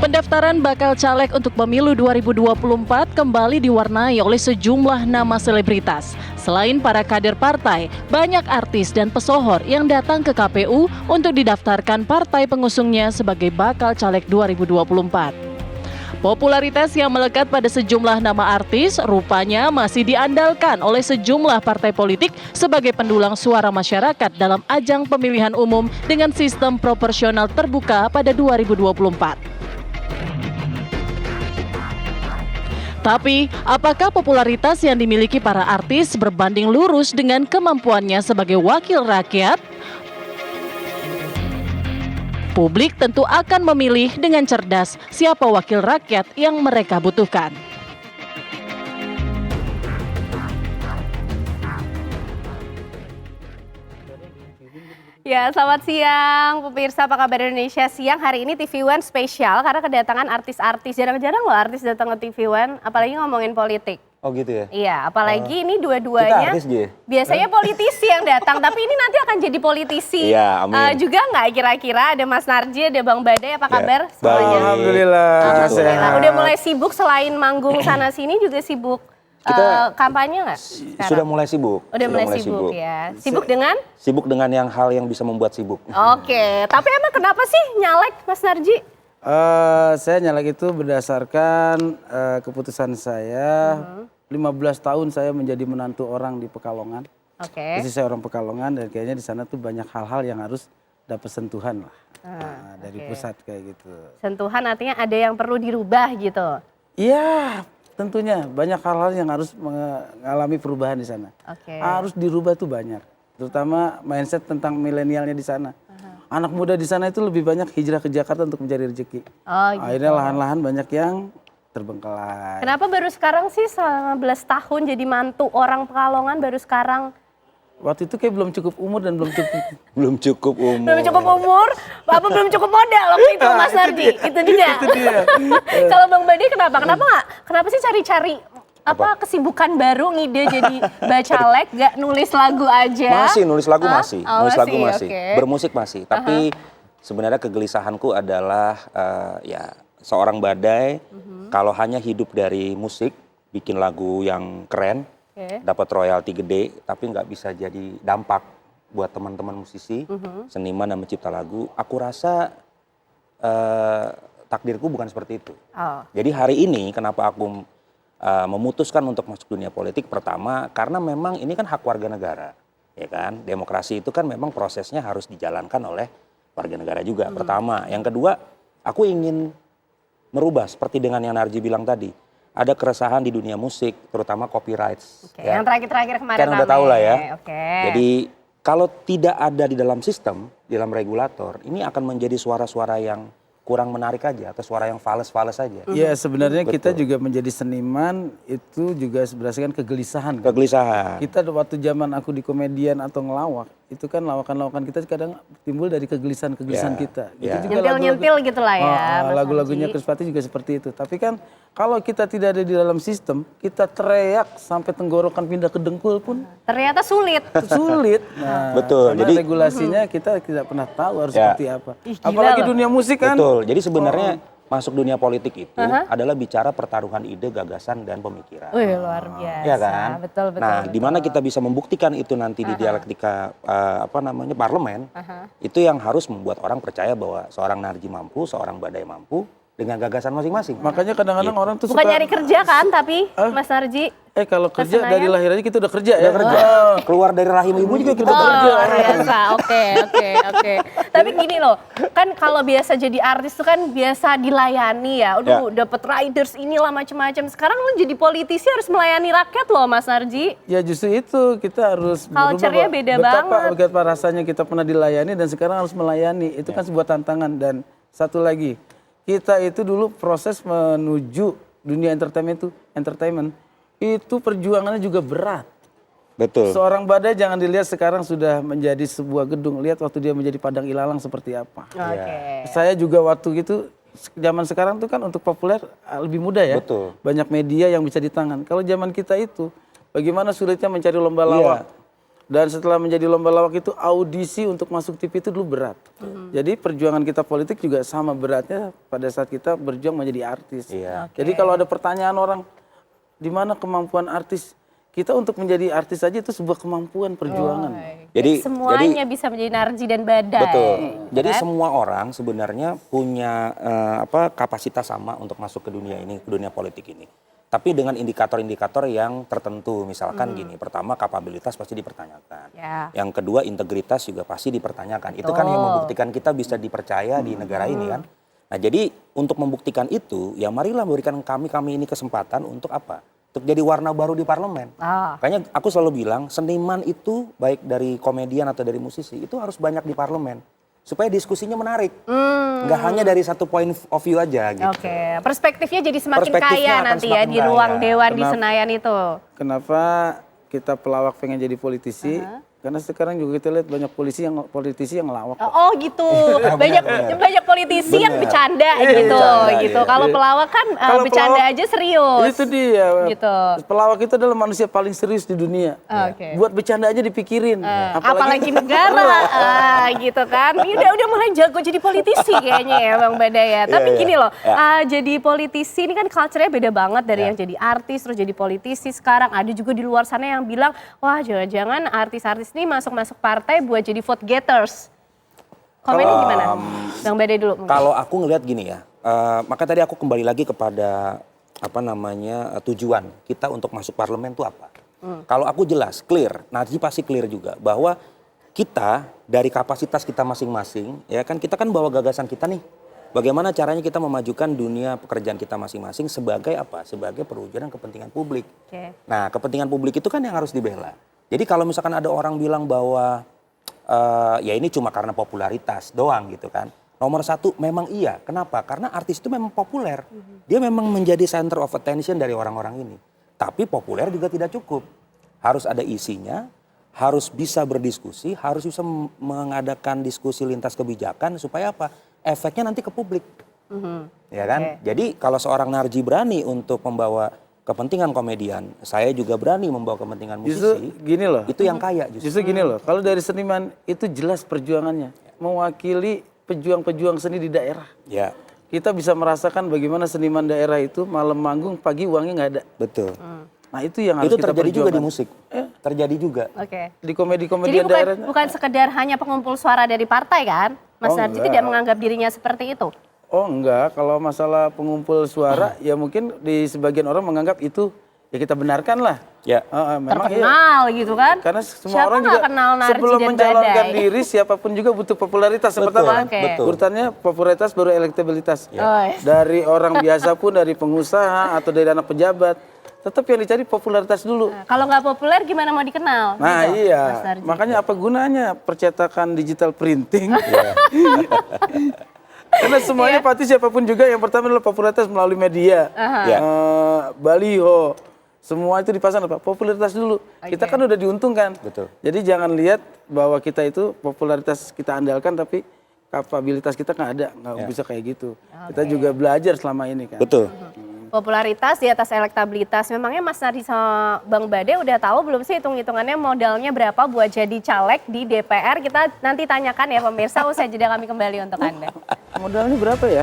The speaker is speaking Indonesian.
Pendaftaran bakal caleg untuk pemilu 2024 kembali diwarnai oleh sejumlah nama selebritas. Selain para kader partai, banyak artis dan pesohor yang datang ke KPU untuk didaftarkan partai pengusungnya sebagai bakal caleg 2024. Popularitas yang melekat pada sejumlah nama artis rupanya masih diandalkan oleh sejumlah partai politik sebagai pendulang suara masyarakat dalam ajang pemilihan umum dengan sistem proporsional terbuka pada 2024. Tapi, apakah popularitas yang dimiliki para artis berbanding lurus dengan kemampuannya sebagai wakil rakyat? Publik tentu akan memilih dengan cerdas siapa wakil rakyat yang mereka butuhkan. Ya, selamat siang pemirsa, apa kabar Indonesia Siang. Hari ini TV One spesial karena kedatangan artis-artis. Jarang-jarang loh artis datang ke TV One, apalagi ngomongin politik. Oh gitu ya? Iya, apalagi ini dua-duanya biasanya politisi yang datang, tapi ini nanti akan jadi politisi. Iya, amin. Juga nggak kira-kira ada Mas Narji, ada Bang Badai, apa kabar semuanya? Alhamdulillah. Alhamdulillah. Udah mulai sibuk selain manggung sana-sini juga sibuk kampanye nggak? Sudah mulai sibuk. Udah mulai sibuk ya. Sibuk dengan? Sibuk dengan yang hal yang bisa membuat sibuk. Oke, tapi emang kenapa sih nyalek Mas Narji? Saya nyalek itu berdasarkan keputusan saya. 15 tahun saya menjadi menantu orang di Pekalongan. Oke. Jadi saya orang Pekalongan dan kayaknya di sana tuh banyak hal-hal yang harus dapat sentuhan lah dari pusat kayak gitu. Sentuhan artinya ada yang perlu dirubah gitu. Iya, tentunya banyak hal-hal yang harus mengalami perubahan di sana. Oke. Harus dirubah tuh banyak, terutama mindset tentang milenialnya di sana. Anak muda di sana itu lebih banyak hijrah ke Jakarta untuk mencari rezeki. Oh, gitu. Akhirnya lahan-lahan banyak yang terbengkalai. Kenapa baru sekarang sih selama 15 tahun jadi mantu orang Pekalongan baru sekarang? Waktu itu kayak belum cukup umur dan belum cukup Belum cukup umur. Belum cukup umur, apa belum cukup modal waktu itu Mas Narji? Itu juga. Itu dia. Kalau Bang Bade kenapa? Kenapa sih cari-cari kesibukan baru ngide jadi bacalek, gak nulis lagu aja? Masih nulis lagu masih. Oh, Nulis lagu masih. oke. Bermusik masih. Tapi sebenarnya kegelisahanku adalah ya seorang Badai kalau hanya hidup dari musik, bikin lagu yang keren, dapat royalti gede, tapi nggak bisa jadi dampak buat teman-teman musisi, seniman dan pencipta lagu. Aku rasa takdirku bukan seperti itu. Oh. Jadi hari ini kenapa aku memutuskan untuk masuk dunia politik, pertama karena memang ini kan hak warga negara, ya kan? Demokrasi itu kan memang prosesnya harus dijalankan oleh warga negara juga. Pertama, yang kedua, aku ingin merubah seperti dengan yang Narji bilang tadi. Ada keresahan di dunia musik, terutama copyright. Oke, yang terakhir-terakhir kemarin Kan udah tahu lah ya. Oke. Jadi kalau tidak ada di dalam sistem, di dalam regulator, ini akan menjadi suara-suara yang kurang menarik aja atau suara yang fales-fales aja. Iya, sebenarnya kita juga menjadi seniman itu juga berdasarkan kegelisahan. Kegelisahan. Kita waktu zaman aku di komedian atau ngelawak, itu kan lawakan-lawakan kita kadang timbul dari kegelisahan-kegelisahan kita. Itu juga Nyentil-nyentil gitu lah ya. Mas lagu-lagunya Narji. Chris Pati juga seperti itu. Tapi kan kalau kita tidak ada di dalam sistem, kita teriak sampai tenggorokan pindah ke dengkul pun Ternyata sulit. sulit. Nah, Betul. karena Jadi regulasinya kita tidak pernah tahu harus Ya. seperti apa. Ih, gila Apalagi loh. dunia musik kan. betul. Jadi sebenarnya masuk dunia politik itu adalah bicara pertarungan ide, gagasan dan pemikiran. Wih, luar biasa. Ya kan? Betul. Nah, di mana kita bisa membuktikan itu nanti di dialektika parlemen, itu yang harus membuat orang percaya bahwa seorang Narji mampu, seorang Badai mampu dengan gagasan masing-masing. Makanya kadang-kadang orang tuh Bukan suka nyari kerja kan, tapi Mas Narji. kalau kerja Senayan? dari lahir aja kita udah kerja ya. Kerja. Keluar dari rahim ibu juga kita Oh, kerja. luar biasa. Oke. Tapi gini loh, kan kalau biasa jadi artis tuh kan biasa dilayani ya. Udah dapet riders inilah macam-macam. Sekarang lu jadi politisi harus melayani rakyat loh, Mas Narji. Ya justru itu kita harus Culture-nya beda betapa rasanya kita pernah dilayani dan sekarang harus melayani. Itu kan sebuah tantangan. Dan satu lagi, kita itu dulu proses menuju dunia entertainment itu perjuangannya juga berat. Betul. Seorang Badai jangan dilihat sekarang sudah menjadi sebuah gedung. Lihat waktu dia menjadi padang ilalang seperti apa. Oke. Saya juga waktu itu zaman sekarang tuh kan untuk populer lebih mudah ya. Betul. Banyak media yang bisa di tangan. Kalau zaman kita itu bagaimana sulitnya mencari lomba lawak. Dan setelah menjadi lomba lawak itu audisi untuk masuk TV itu dulu berat. Jadi perjuangan kita politik juga sama beratnya pada saat kita berjuang menjadi artis. Iya. Jadi kalau ada pertanyaan orang, di mana kemampuan artis? Kita untuk menjadi artis saja itu sebuah kemampuan perjuangan. Jadi semuanya bisa menjadi narji dan badai. betul. Jadi kan? semua orang sebenarnya punya kapasitas sama untuk masuk ke dunia ini, ke dunia politik ini. Tapi dengan indikator-indikator yang tertentu, misalkan gini, pertama kapabilitas pasti dipertanyakan. Ya. Yang kedua integritas juga pasti dipertanyakan. Itu kan yang membuktikan kita bisa dipercaya di negara ini kan. Nah jadi untuk membuktikan itu, ya marilah berikan kami ini kesempatan untuk apa? Untuk jadi warna baru di parlemen. Makanya aku selalu bilang seniman itu baik dari komedian atau dari musisi itu harus banyak di parlemen. Supaya diskusinya menarik. Nggak hanya dari satu point of view aja gitu. Oke, perspektifnya jadi semakin Perspektifnya kaya akan nanti ya semakin di ruang kaya. dewan di Kenapa? Senayan itu. Kenapa kita pelawak pengen jadi politisi? Karena sekarang juga kita lihat banyak politisi yang ngelawak. Oh gitu, banyak politisi yang Bener. bercanda gitu, bercanda, gitu. iya. Kalau pelawak kan Kalau bercanda pelawak, aja serius. Itu dia. Gitu. Pelawak itu adalah manusia paling serius di dunia. Oke. Buat bercanda aja dipikirin. Apalagi negara, gitu kan. Udah mulai jago jadi politisi kayaknya ya Bang Badai ya. Tapi Iya, gini iya. loh, jadi politisi ini kan culture-nya beda banget dari yang jadi artis terus jadi politisi. Sekarang ada juga di luar sana yang bilang, wah jangan-jangan artis-artis ini masuk partai buat jadi vote getters. Komennya gimana? Bang Badai dulu mungkin. Kalau aku ngelihat gini ya, maka tadi aku kembali lagi kepada tujuan kita untuk masuk parlemen itu apa? Kalau aku jelas, clear, nanti pasti clear juga bahwa kita dari kapasitas kita masing-masing, ya kan kita kan bawa gagasan kita nih. Bagaimana caranya kita memajukan dunia pekerjaan kita masing-masing sebagai apa? Sebagai perwujudan kepentingan publik. Oke. Nah, kepentingan publik itu kan yang harus dibela. Jadi kalau misalkan ada orang bilang bahwa ya ini cuma karena popularitas doang gitu kan. Nomor satu memang iya. Kenapa? Karena artis itu memang populer. Dia memang menjadi center of attention dari orang-orang ini. Tapi populer juga tidak cukup. Harus ada isinya, harus bisa berdiskusi, harus bisa mengadakan diskusi lintas kebijakan supaya apa? Efeknya nanti ke publik. Ya kan? Jadi kalau seorang Narji berani untuk membawa kepentingan komedian, saya juga berani membawa kepentingan musisi. Justru gini loh. Itu yang kaya justru. Justru gini loh, kalau dari seniman itu jelas perjuangannya. Mewakili pejuang-pejuang seni di daerah. Ya, Kita bisa merasakan bagaimana seniman daerah itu malam manggung, pagi uangnya nggak ada. betul. Nah itu yang harus Itu kita terjadi juga di perjuangkan. musik. Terjadi juga. Oke. Di Jadi komedi-komedian bukan, daerahnya. bukan sekedar hanya pengumpul suara dari partai kan? Mas Oh, Narji enggak. tidak menganggap dirinya seperti itu. Oh enggak, kalau masalah pengumpul suara ya mungkin di sebagian orang menganggap itu ya kita benarkan lah. Ya. Memang iya. Terkenal gitu kan? Karena semua Siapa orang nggak juga kenal Narji sebelum dan mencalonkan Badai? diri siapapun juga butuh popularitas. Yang Betul, pertama kan Oke. betul. urutannya popularitas baru elektabilitas. Oh, Dari orang biasa pun, dari pengusaha atau dari anak pejabat, tetap yang dicari popularitas dulu. Nah, kalau nggak populer gimana mau dikenal? Nah gitu, Mas iya, Narji. makanya apa gunanya percetakan digital printing? Karena semuanya pasti siapapun juga yang pertama adalah popularitas melalui media, Ya. baliho, semua itu dipasang apa? Popularitas dulu. Kita kan udah diuntungkan. Betul. Jadi jangan lihat bahwa kita itu popularitas kita andalkan tapi kapabilitas kita nggak ada, nggak bisa kayak gitu. Kita juga belajar selama ini kan. Betul. Popularitas di atas elektabilitas. Memangnya Mas Narji sama Bang Badai udah tahu belum sih hitung-hitungannya modalnya berapa buat jadi caleg di DPR? Kita nanti tanyakan ya pemirsa, usai jeda kami kembali untuk Anda. Modalnya berapa ya?